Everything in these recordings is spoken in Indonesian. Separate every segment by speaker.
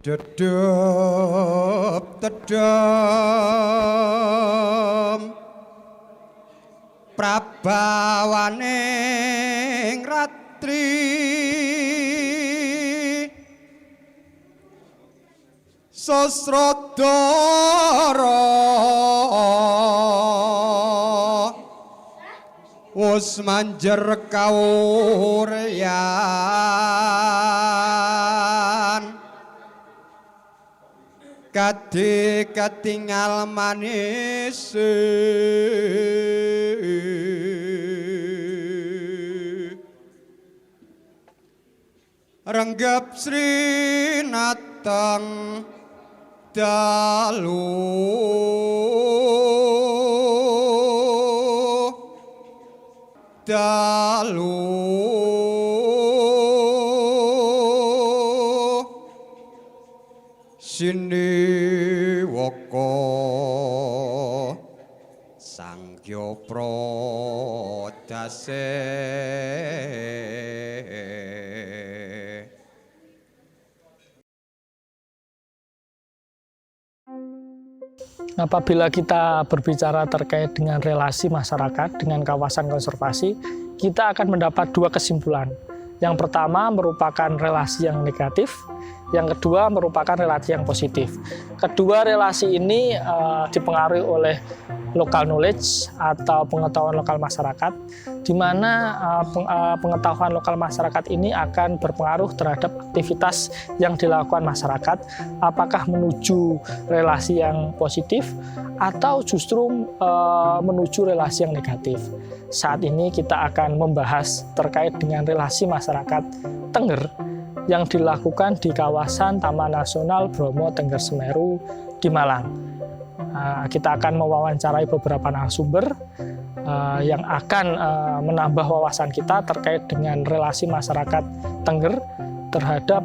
Speaker 1: Dedep tedem prabawaning ratri Sosrodara wis manjer kawuryan kadhe ketingal manis renggep srinateng dalu siniwaka sangya pradase
Speaker 2: Apabila kita berbicara terkait dengan relasi masyarakat dengan kawasan konservasi, kita akan mendapat dua kesimpulan. Yang pertama merupakan relasi yang negatif, yang kedua merupakan relasi yang positif. Kedua relasi ini dipengaruhi oleh local knowledge atau pengetahuan lokal masyarakat, di mana pengetahuan lokal masyarakat ini akan berpengaruh terhadap aktivitas yang dilakukan masyarakat, apakah menuju relasi yang positif atau justru menuju relasi yang negatif. Saat ini kita akan membahas terkait dengan relasi masyarakat Tengger yang dilakukan di kawasan Taman Nasional Bromo Tengger Semeru di Malang. Kita akan mewawancarai beberapa narasumber yang akan menambah wawasan kita terkait dengan relasi masyarakat Tengger terhadap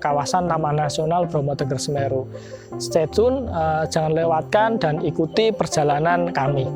Speaker 2: kawasan Taman Nasional Bromo Tengger Semeru. Stay tune, jangan lewatkan dan ikuti perjalanan kami.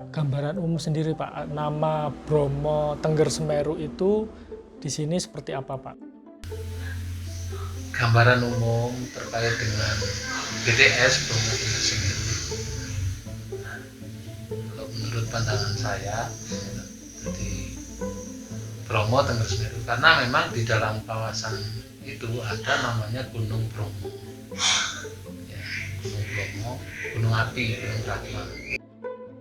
Speaker 2: Gambaran umum sendiri Pak, nama Bromo Tengger Semeru itu di sini seperti apa Pak?
Speaker 3: Gambaran umum terkait dengan BTS Bromo Tengger Semeru. Kalau menurut pandangan saya, jadi Bromo Tengger Semeru karena memang di dalam kawasan itu ada namanya Gunung Bromo, ya, Gunung Bromo, Gunung Api, Gunung Rakma.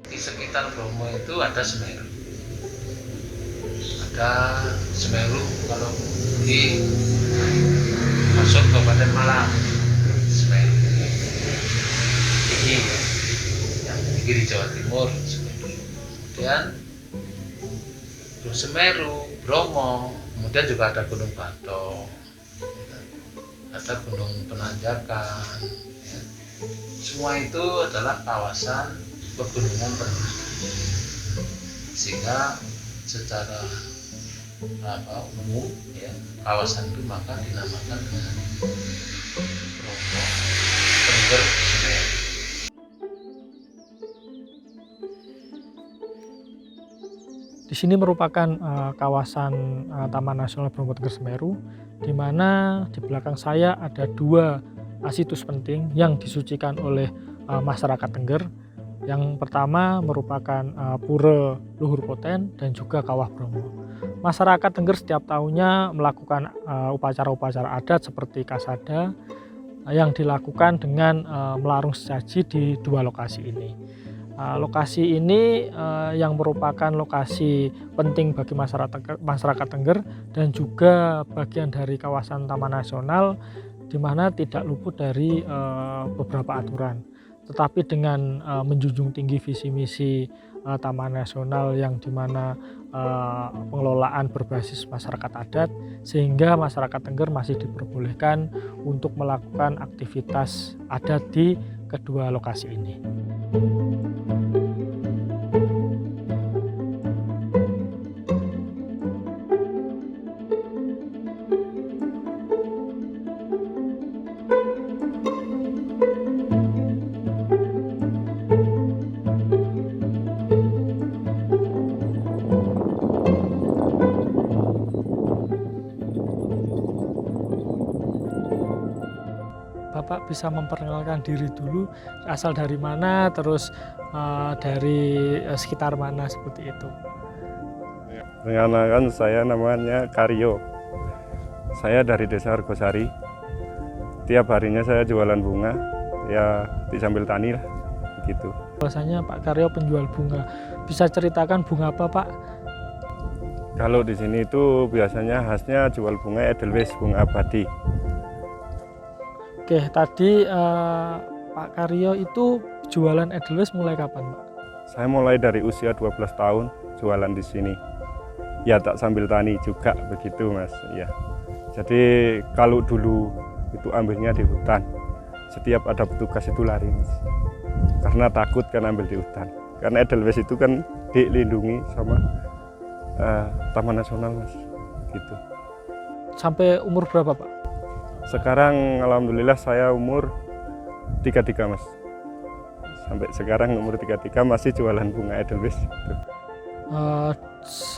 Speaker 3: Di sekitar Bromo itu ada Semeru. Ada Semeru kalau di masuk Kabupaten Malang, Semeru tinggi ya, yang tinggi di Jawa Timur. Kemudian Semeru, Bromo, kemudian juga ada Gunung Batok, ada Gunung Penanjakan. Ya. Semua itu adalah kawasan pegunungan penuh, sehingga secara umum ya kawasan itu maka dinamakan dengan Bromo Tengger Semeru.
Speaker 2: Di sini merupakan kawasan Taman Nasional Bromo Tengger Semeru, di mana di belakang saya ada dua situs penting yang disucikan oleh masyarakat Tengger. Yang pertama merupakan Pura Luhur Poten dan juga Kawah Bromo. Masyarakat Tengger setiap tahunnya melakukan upacara-upacara adat seperti Kasada yang dilakukan dengan melarung sesaji di dua lokasi ini. Lokasi ini yang merupakan lokasi penting bagi masyarakat Tengger dan juga bagian dari kawasan Taman Nasional, di mana tidak luput dari beberapa aturan. Tetapi dengan menjunjung tinggi visi misi Taman Nasional yang dimana pengelolaan berbasis masyarakat adat, sehingga masyarakat Tengger masih diperbolehkan untuk melakukan aktivitas adat di kedua lokasi ini. Bapak bisa memperkenalkan diri dulu, asal dari mana, terus dari sekitar mana, seperti itu.
Speaker 4: Perkenalkan, saya namanya Karyo. Saya dari Desa Argosari. Tiap harinya saya jualan bunga, ya di sambil tani lah, gitu.
Speaker 2: Biasanya Pak Karyo penjual bunga. Bisa ceritakan bunga apa, Pak?
Speaker 4: Kalau di sini itu biasanya khasnya jual bunga Edelweiss, bunga abadi.
Speaker 2: Oke, tadi Pak Karyo itu jualan Edelweiss mulai kapan, Pak?
Speaker 4: Saya mulai dari usia 12 tahun jualan di sini. Ya tak sambil tani juga begitu, Mas. Ya. Jadi kalau dulu itu ambilnya di hutan. Setiap ada petugas itu lari, Mas. Karena takut kan ambil di hutan. Karena Edelweiss itu kan dilindungi sama Taman Nasional, Mas. Gitu.
Speaker 2: Sampai umur berapa, Pak?
Speaker 4: Sekarang alhamdulillah saya umur 33, Mas. Sampai sekarang umur 33 masih jualan bunga Edelweiss.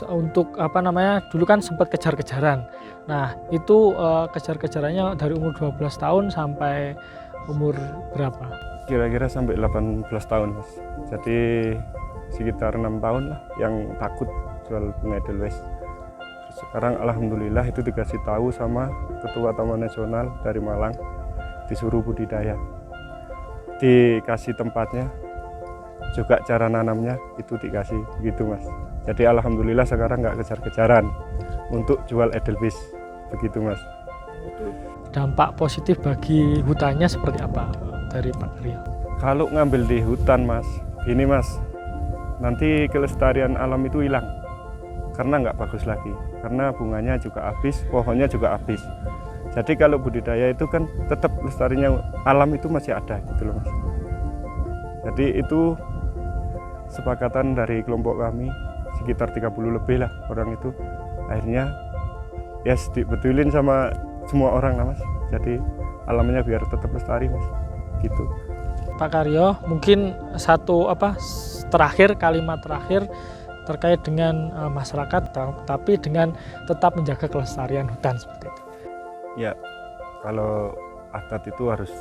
Speaker 2: Untuk apa namanya, dulu kan sempat kejar-kejaran. Nah, itu kejar-kejarannya dari umur 12 tahun sampai umur berapa?
Speaker 4: Kira-kira sampai 18 tahun, Mas. Jadi sekitar 6 tahun lah yang takut jual bunga Edelweiss. Sekarang alhamdulillah itu dikasih tahu sama Ketua Taman Nasional dari Malang, disuruh budidaya. Dikasih tempatnya, juga cara nanamnya itu dikasih gitu, Mas. Jadi alhamdulillah sekarang nggak kejar-kejaran untuk jual Edelweiss, begitu, Mas.
Speaker 2: Dampak positif bagi hutannya seperti apa dari Pak Karyo?
Speaker 4: Kalau ngambil di hutan, Mas, ini, Mas, nanti kelestarian alam itu hilang karena nggak bagus lagi, karena bunganya juga habis, pohonnya juga habis. Jadi kalau budidaya itu kan tetap lestarinya alam itu masih ada gitu loh, Mas. Jadi itu sepakatan dari kelompok kami sekitar 30 lebih lah orang itu, akhirnya ya dibetulin sama semua orang lah, Mas. Jadi alamnya biar tetap lestari, Mas, gitu.
Speaker 2: Pak Karyo, mungkin kalimat terakhir terkait dengan masyarakat, tapi dengan tetap menjaga kelestarian hutan seperti itu.
Speaker 4: Ya, kalau adat itu harus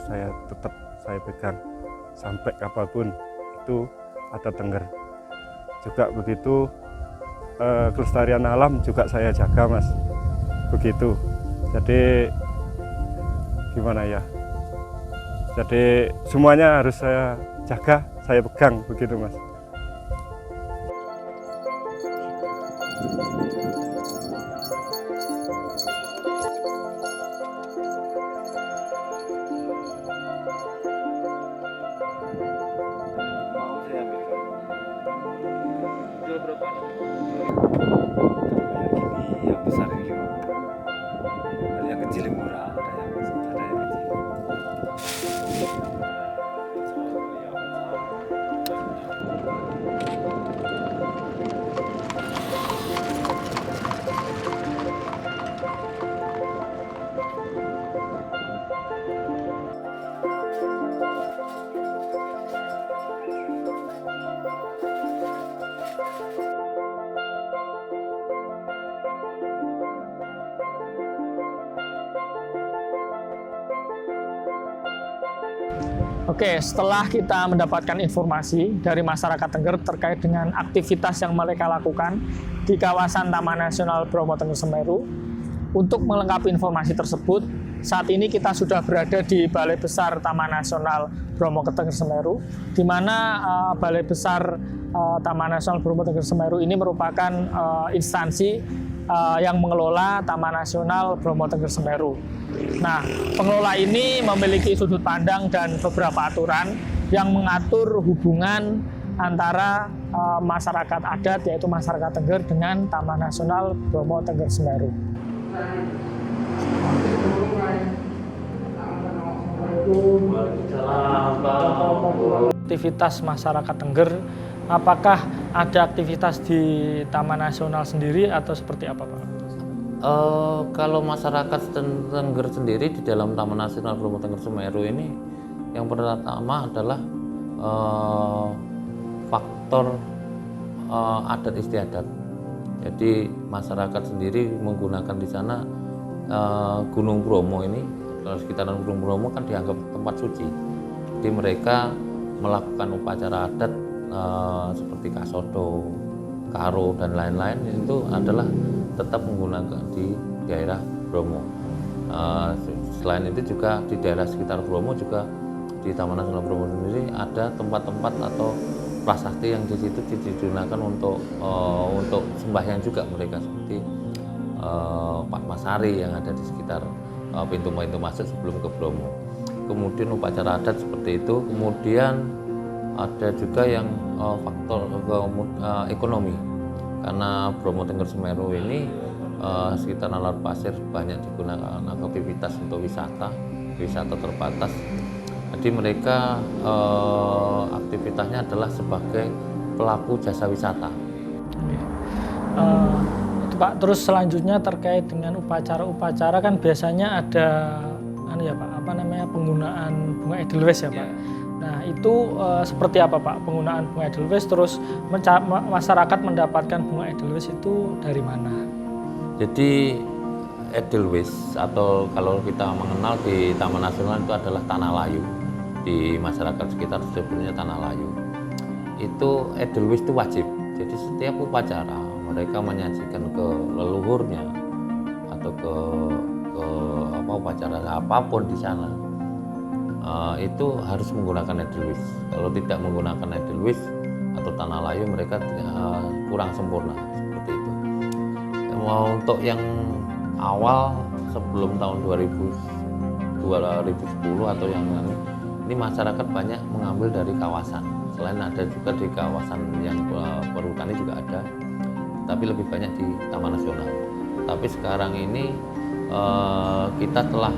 Speaker 4: tetap saya pegang sampai kapanpun, itu adat Tengger. Juga begitu, kelestarian alam juga saya jaga, Mas. Begitu. Jadi gimana ya? Jadi semuanya harus saya jaga, saya pegang, begitu, Mas.
Speaker 5: Yang besar ini 5. Kalau yang kecil yang murah, ada yang kecil.
Speaker 2: Oke, setelah kita mendapatkan informasi dari masyarakat Tengger terkait dengan aktivitas yang mereka lakukan di kawasan Taman Nasional Bromo Tengger Semeru, untuk melengkapi informasi tersebut, saat ini kita sudah berada di Balai Besar Taman Nasional Bromo Tengger Semeru, di mana Balai Besar Taman Nasional Bromo Tengger Semeru ini merupakan instansi yang mengelola Taman Nasional Bromo Tengger Semeru. Nah, pengelola ini memiliki sudut pandang dan beberapa aturan yang mengatur hubungan antara masyarakat adat, yaitu masyarakat Tengger, dengan Taman Nasional Bromo Tengger Semeru. Aktivitas masyarakat Tengger, apakah ada aktivitas di Taman Nasional sendiri atau seperti apa, Pak?
Speaker 6: Kalau masyarakat Tengger sendiri di dalam Taman Nasional Bromo Tengger Semeru ini, yang pertama adalah faktor adat istiadat. Jadi masyarakat sendiri menggunakan di sana Gunung Bromo ini, kalau sekitaran Gunung Bromo kan dianggap tempat suci. Jadi mereka melakukan upacara adat seperti kasodo, karo dan lain-lain itu adalah tetap menggunakan di daerah Bromo. Selain itu juga di daerah sekitar Bromo juga di Taman Nasional Bromo sendiri ada tempat-tempat atau prasasti yang di situ digunakan untuk sembahyang juga mereka, seperti Padmasari yang ada di sekitar pintu-pintu masuk sebelum ke Bromo. Kemudian upacara adat seperti itu. Kemudian ada juga yang faktor ekonomi, karena Bromo Tengger Semeru ini sekitar Laut Pasir banyak digunakan aktivitas untuk wisata terbatas. Jadi mereka aktivitasnya adalah sebagai pelaku jasa wisata.
Speaker 2: Itu Pak, terus selanjutnya terkait dengan upacara-upacara kan biasanya ada penggunaan bunga edelweiss ya, Pak. Nah itu seperti apa, Pak, penggunaan bunga edelweiss, terus masyarakat mendapatkan bunga edelweiss itu dari mana?
Speaker 6: Jadi edelweiss, atau kalau kita mengenal di Taman Nasional itu adalah tanah layu. Di masyarakat sekitar sebetulnya tanah layu. Itu edelweiss itu wajib. Jadi setiap upacara mereka menyajikan ke leluhurnya atau ke upacara apapun di sana, itu harus menggunakan edelweiss. Kalau tidak menggunakan edelweiss atau tanah layu, mereka kurang sempurna, seperti itu. Untuk yang awal sebelum tahun 2010 atau yang ini masyarakat banyak mengambil dari kawasan. Selain ada juga di kawasan yang perhutani juga ada, tapi lebih banyak di Taman Nasional. Tapi sekarang ini kita telah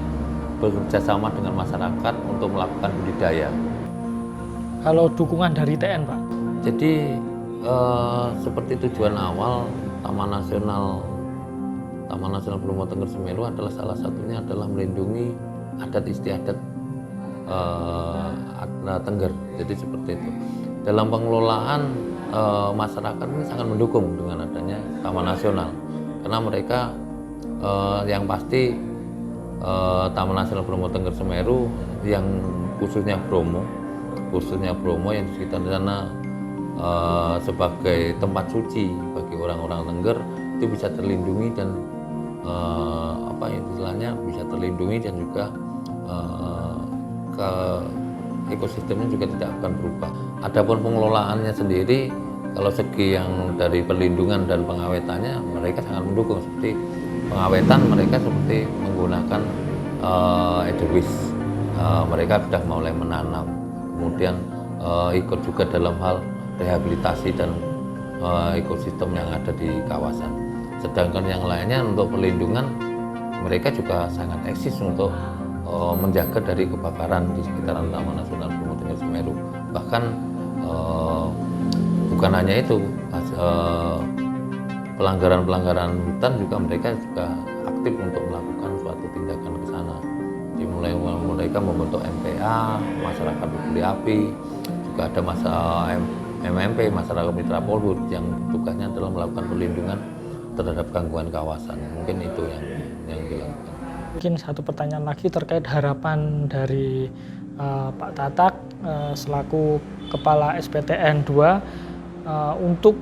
Speaker 6: bekerjasama dengan masyarakat untuk melakukan budidaya.
Speaker 2: Kalau dukungan dari TN, Pak?
Speaker 6: Jadi seperti tujuan awal Taman Nasional Bromo Tengger Semeru adalah salah satunya adalah melindungi adat istiadat Tengger. Jadi seperti itu. Dalam pengelolaan masyarakat ini sangat mendukung dengan adanya Taman Nasional, karena mereka yang pasti Taman Nasional Bromo Tengger Semeru yang khususnya Bromo yang di sekitar sana sebagai tempat suci bagi orang-orang Tengger itu bisa terlindungi dan bisa terlindungi dan juga ke ekosistemnya juga tidak akan berubah. Adapun pengelolaannya sendiri, kalau segi yang dari perlindungan dan pengawetannya mereka sangat mendukung. Seperti pengawetan mereka seperti menggunakan edelweiss, mereka sudah mulai menanam, kemudian ikut juga dalam hal rehabilitasi dan ekosistem yang ada di kawasan. Sedangkan yang lainnya untuk perlindungan mereka juga sangat eksis untuk menjaga dari kebakaran di sekitaran Taman Nasional Bromo Tengger Semeru. Bahkan bukan hanya itu, pelanggaran hutan juga mereka juga aktif untuk melakukan suatu tindakan ke sana. Jadi mulai mereka membentuk MPA, masyarakat peduli api, juga ada MMP, masyarakat mitra Polhut, yang tugasnya adalah melakukan perlindungan terhadap gangguan kawasan. Mungkin itu yang dilakukan.
Speaker 2: Mungkin satu pertanyaan lagi terkait harapan dari Pak Tatak selaku Kepala SPTN 2 untuk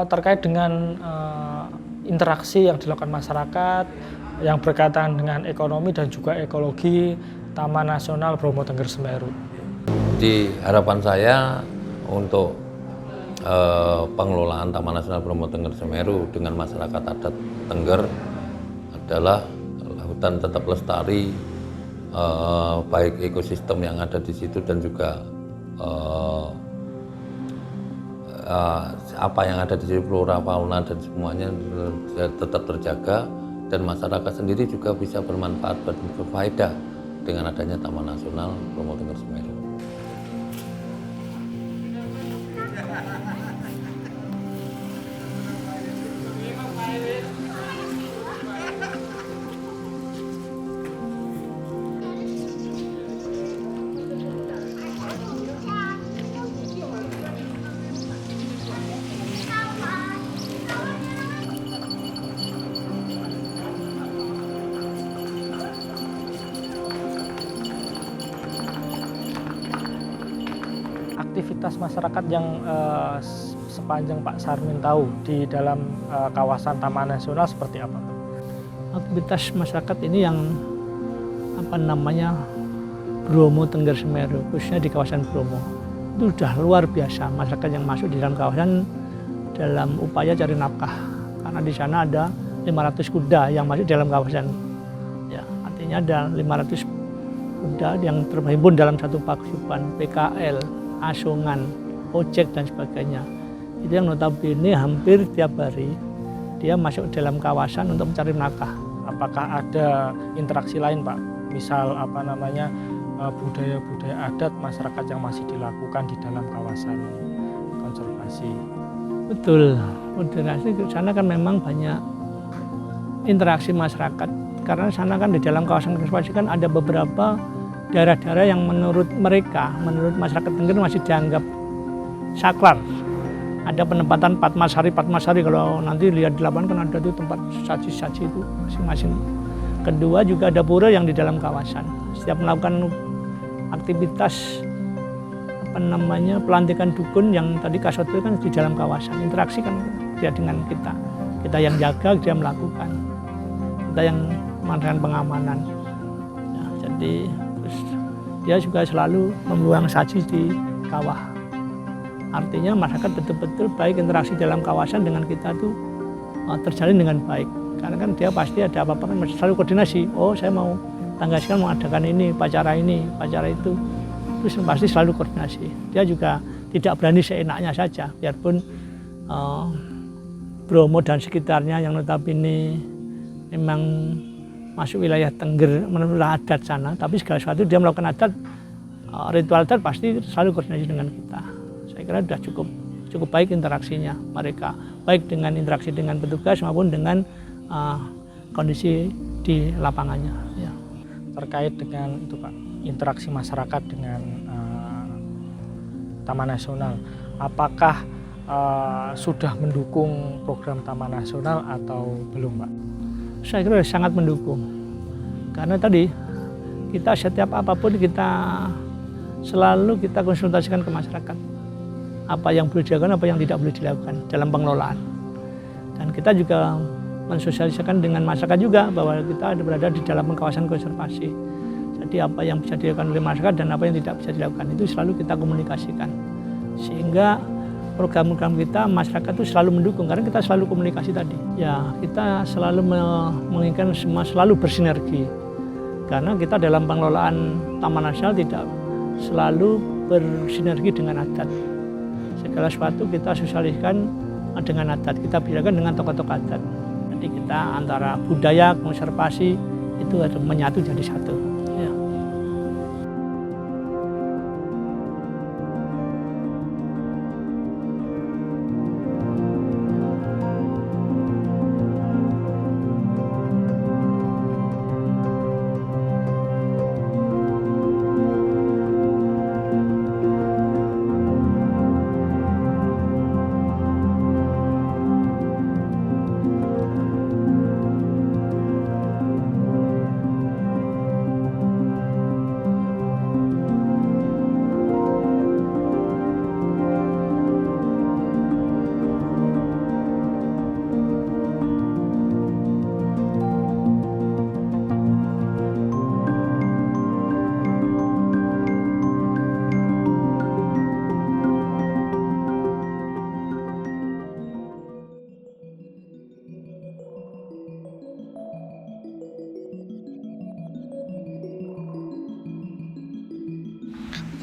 Speaker 2: terkait dengan interaksi yang dilakukan masyarakat yang berkaitan dengan ekonomi dan juga ekologi Taman Nasional Bromo Tengger Semeru.
Speaker 6: Di harapan saya untuk pengelolaan Taman Nasional Bromo Tengger Semeru dengan masyarakat adat Tengger adalah hutan tetap lestari, baik ekosistem yang ada di situ dan juga apa yang ada di situ, flora, fauna dan semuanya tetap terjaga, dan masyarakat sendiri juga bisa bermanfaat dan berfaedah dengan adanya Taman Nasional Bromo Tengger Semeru.
Speaker 2: Aktivitas masyarakat yang sepanjang Pak Sarmin tahu di dalam kawasan Taman Nasional seperti apa, Pak?
Speaker 7: Aktivitas masyarakat ini yang Bromo Tengger Semeru, khususnya di kawasan Bromo, itu sudah luar biasa masyarakat yang masuk di dalam kawasan dalam upaya cari nafkah, karena di sana ada 500 kuda yang masuk di dalam kawasan. Ya, artinya ada 500 kuda yang terhimpun dalam satu paguyuban, PKL, asongan, ojek dan sebagainya. Itu yang notabene hampir tiap hari dia masuk dalam kawasan untuk mencari nafkah.
Speaker 2: Apakah ada interaksi lain, Pak? Misal budaya-budaya adat masyarakat yang masih dilakukan di dalam kawasan konservasi?
Speaker 7: Betul, moderasi di sana kan memang banyak interaksi masyarakat, karena sana kan di dalam kawasan konservasi kan ada beberapa daerah-daerah yang menurut mereka, menurut masyarakat Tengger masih dianggap sakral. Ada penempatan Padmasari kalau nanti lihat di lapangan kan ada tuh tempat saji-saji itu masing-masing. Kedua juga ada pura yang di dalam kawasan. Setiap melakukan aktivitas pelantikan dukun yang tadi kasut itu kan di dalam kawasan. Interaksi kan dia dengan kita. Kita yang jaga, dia melakukan. Kita yang melakukan pengamanan. Ya, jadi terus dia juga selalu membuang saji di kawah. Artinya masyarakat betul-betul baik interaksi dalam kawasan dengan kita itu terjalin dengan baik. Karena kan dia pasti ada apa-apa kan selalu koordinasi. Oh, saya mau tanggal sekian mau adakan ini, upacara itu. Terus pasti selalu koordinasi. Dia juga tidak berani seenaknya saja, biarpun Bromo dan sekitarnya yang notabene memang masuk wilayah Tengger menurut adat sana, tapi segala sesuatu dia melakukan adat, ritual adat pasti selalu koordinasi dengan kita. Saya kira sudah cukup baik interaksinya mereka, baik dengan interaksi dengan petugas maupun dengan kondisi di lapangannya. Ya.
Speaker 2: Terkait dengan itu, Pak, interaksi masyarakat dengan Taman Nasional, apakah sudah mendukung program Taman Nasional atau belum, Pak? Saya kira sangat mendukung, karena tadi kita setiap apapun kita selalu kita konsultasikan ke masyarakat, apa yang boleh dilakukan, apa yang tidak boleh dilakukan dalam pengelolaan. Dan kita juga mensosialisasikan dengan masyarakat juga bahwa kita berada di dalam kawasan konservasi. Jadi apa yang bisa dilakukan oleh masyarakat dan apa yang tidak bisa dilakukan itu selalu kita komunikasikan. Sehingga program-program kita masyarakat itu selalu mendukung karena kita selalu komunikasi tadi. Ya, kita selalu menginginkan semua selalu bersinergi. Karena kita dalam pengelolaan Taman Nasional tidak selalu bersinergi dengan adat. Segala sesuatu kita sosialisasikan dengan adat, kita bicarakan dengan tokoh-tokoh adat. Jadi kita antara budaya, konservasi itu ada menyatu jadi satu. Ya.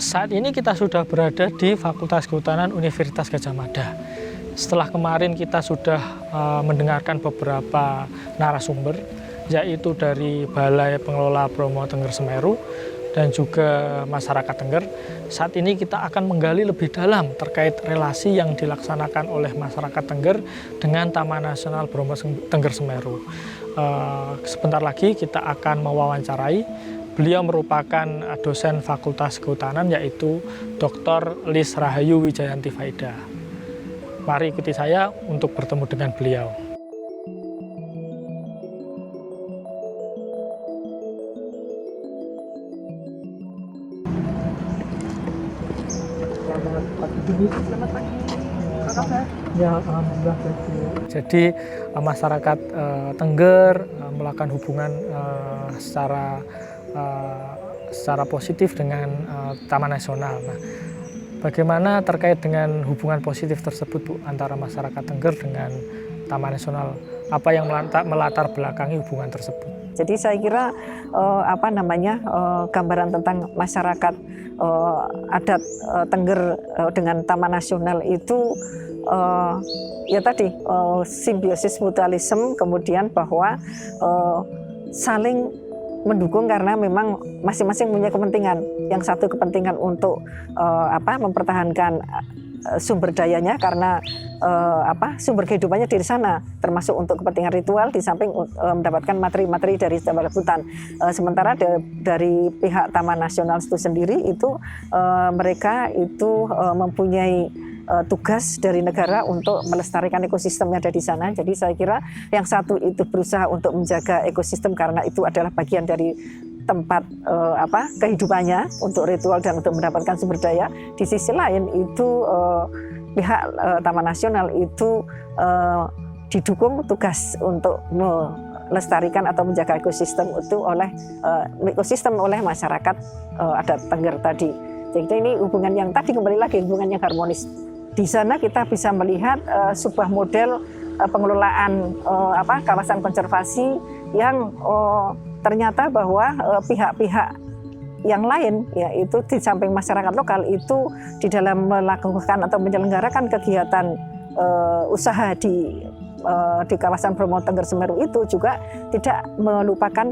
Speaker 8: Saat ini kita sudah berada di Fakultas Kehutanan Universitas Gadjah Mada. Setelah kemarin kita sudah mendengarkan beberapa narasumber, yaitu dari Balai Pengelola Bromo Tengger Semeru dan juga masyarakat Tengger. Saat ini kita akan menggali lebih dalam terkait relasi yang dilaksanakan oleh masyarakat Tengger dengan Taman Nasional Bromo Tengger Semeru. Sebentar lagi kita akan mewawancarai. Beliau merupakan dosen Fakultas Kehutanan, yaitu Dr. Lis Rahayu Wijayanti Faida. Mari ikuti saya untuk bertemu dengan beliau.
Speaker 2: Selamat pagi. Ya, alhamdulillah. Jadi masyarakat Tengger melakukan hubungan secara positif dengan Taman Nasional. Nah, bagaimana terkait dengan hubungan positif tersebut, Bu, antara masyarakat Tengger dengan Taman Nasional? Apa yang melatar belakangi hubungan tersebut?
Speaker 9: Jadi saya kira gambaran tentang masyarakat adat Tengger dengan Taman Nasional itu ya tadi simbiosis mutualisme, kemudian bahwa saling mendukung karena memang masing-masing punya kepentingan. Yang satu kepentingan untuk mempertahankan sumber dayanya karena sumber kehidupannya di sana, termasuk untuk kepentingan ritual di samping mendapatkan materi-materi dari Taman Hutan. Sementara dari pihak Taman Nasional itu sendiri itu mereka itu mempunyai tugas dari negara untuk melestarikan ekosistem yang ada di sana. Jadi saya kira yang satu itu berusaha untuk menjaga ekosistem karena itu adalah bagian dari tempat kehidupannya untuk ritual dan untuk mendapatkan sumber daya. Di sisi lain itu pihak Taman Nasional itu didukung tugas untuk melestarikan atau menjaga ekosistem itu oleh masyarakat adat Tengger tadi. Jadi ini hubungan yang tadi kembali lagi hubungan yang harmonis. Di sana kita bisa melihat sebuah model pengelolaan kawasan konservasi yang ternyata bahwa pihak-pihak yang lain, yaitu di samping masyarakat lokal itu di dalam melakukan atau menyelenggarakan kegiatan usaha di kawasan Bromo Tengger Semeru itu juga tidak melupakan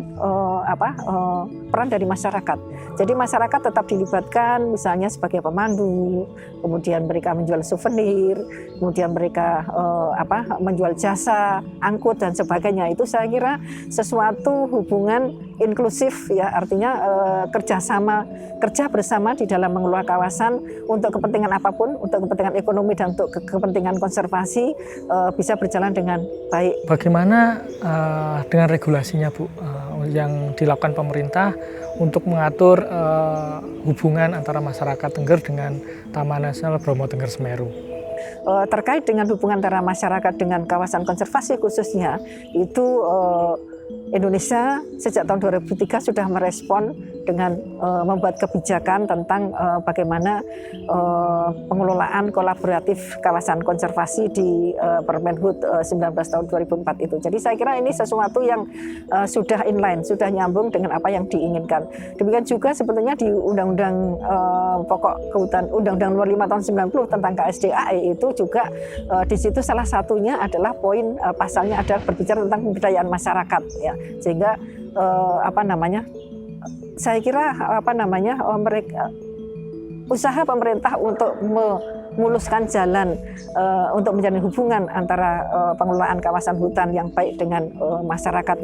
Speaker 9: peran dari masyarakat. Jadi masyarakat tetap dilibatkan, misalnya sebagai pemandu, kemudian mereka menjual souvenir, kemudian mereka menjual jasa, angkut dan sebagainya. Itu saya kira sesuatu hubungan inklusif, ya, artinya kerja bersama di dalam mengelola kawasan untuk kepentingan apapun, untuk kepentingan ekonomi dan untuk kepentingan konservasi bisa berjalan dengan baik.
Speaker 8: Bagaimana dengan regulasinya, Bu, yang dilakukan pemerintah untuk mengatur hubungan antara masyarakat Tengger dengan Taman Nasional Bromo Tengger Semeru?
Speaker 9: Terkait dengan hubungan antara masyarakat dengan kawasan konservasi khususnya, itu Indonesia sejak tahun 2003 sudah merespon dengan membuat kebijakan tentang bagaimana pengelolaan kolaboratif kawasan konservasi di Permenhub 19 tahun 2004 itu. Jadi saya kira ini sesuatu yang sudah inline, sudah nyambung dengan apa yang diinginkan. Demikian juga sebetulnya di Undang-Undang Pokok Kehutanan, Undang-Undang Nomor 5 tahun 90 tentang KSDAE itu juga di situ salah satunya adalah poin pasalnya adalah berbicara tentang pemberdayaan masyarakat, ya. Sehingga saya kira mereka usaha pemerintah untuk memuluskan jalan untuk menjalin hubungan antara pengelolaan kawasan hutan yang baik dengan masyarakat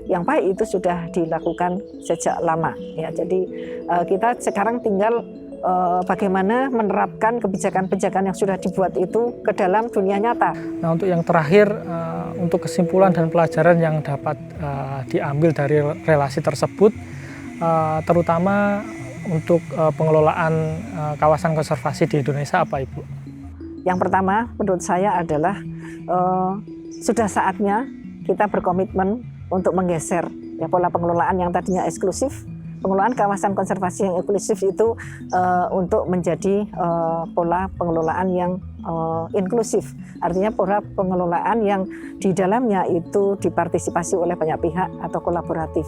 Speaker 9: yang baik itu sudah dilakukan sejak lama, ya. Jadi kita sekarang tinggal bagaimana menerapkan kebijakan-kebijakan yang sudah dibuat itu ke dalam dunia nyata.
Speaker 8: Nah, untuk yang terakhir, untuk kesimpulan dan pelajaran yang dapat diambil dari relasi tersebut, terutama untuk pengelolaan kawasan konservasi di Indonesia, apa, Ibu?
Speaker 9: Yang pertama menurut saya adalah sudah saatnya kita berkomitmen untuk menggeser pola pengelolaan yang tadinya eksklusif. Pengelolaan kawasan konservasi yang inklusif itu untuk menjadi pola pengelolaan yang inklusif. Artinya pola pengelolaan yang di dalamnya itu dipartisipasi oleh banyak pihak atau kolaboratif.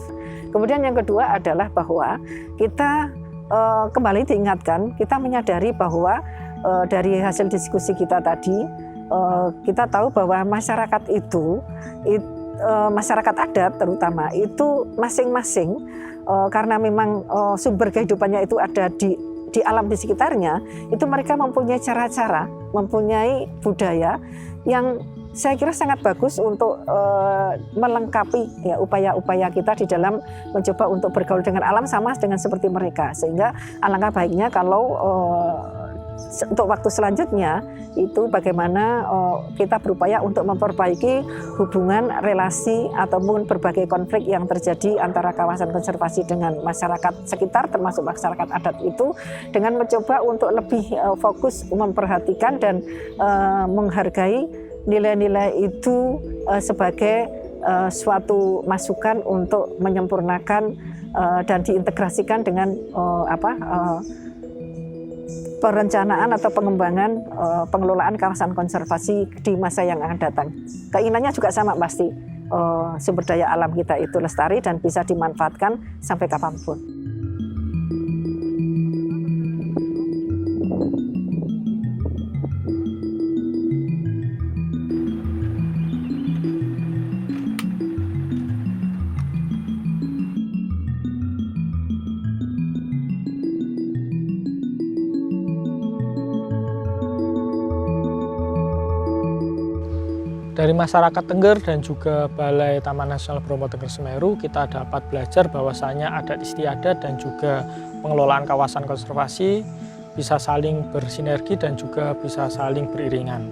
Speaker 9: Kemudian yang kedua adalah bahwa kita kembali diingatkan, kita menyadari bahwa dari hasil diskusi kita tadi, kita tahu bahwa masyarakat itu masyarakat adat terutama itu masing-masing karena memang sumber kehidupannya itu ada di alam di sekitarnya, itu mereka mempunyai cara-cara, mempunyai budaya yang saya kira sangat bagus untuk melengkapi ya upaya-upaya kita di dalam mencoba untuk bergaul dengan alam sama dengan seperti mereka. Sehingga alangkah baiknya kalau untuk waktu selanjutnya itu bagaimana kita berupaya untuk memperbaiki hubungan, relasi ataupun berbagai konflik yang terjadi antara kawasan konservasi dengan masyarakat sekitar termasuk masyarakat adat itu dengan mencoba untuk lebih fokus memperhatikan dan menghargai nilai-nilai itu sebagai suatu masukan untuk menyempurnakan dan diintegrasikan dengan perencanaan atau pengembangan pengelolaan kawasan konservasi di masa yang akan datang. Keinginannya juga sama pasti, sumber daya alam kita itu lestari dan bisa dimanfaatkan sampai kapanpun.
Speaker 8: Dari masyarakat Tengger dan juga Balai Taman Nasional Bromo Tengger Semeru, kita dapat belajar bahwasanya adat istiadat dan juga pengelolaan kawasan konservasi bisa saling bersinergi dan juga bisa saling beriringan.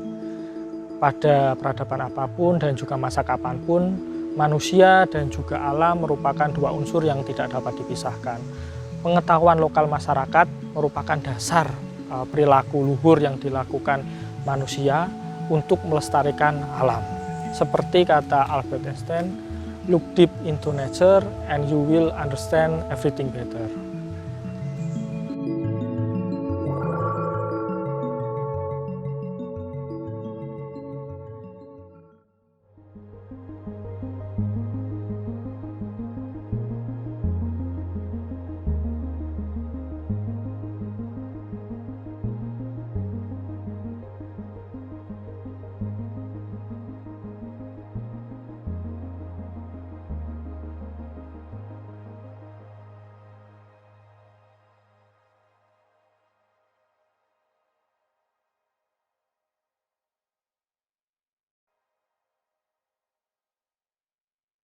Speaker 8: Pada peradaban apapun dan juga masa kapanpun, manusia dan juga alam merupakan dua unsur yang tidak dapat dipisahkan. Pengetahuan lokal masyarakat merupakan dasar perilaku luhur yang dilakukan manusia untuk melestarikan alam. Seperti kata Albert Einstein, look deep into nature and you will understand everything better.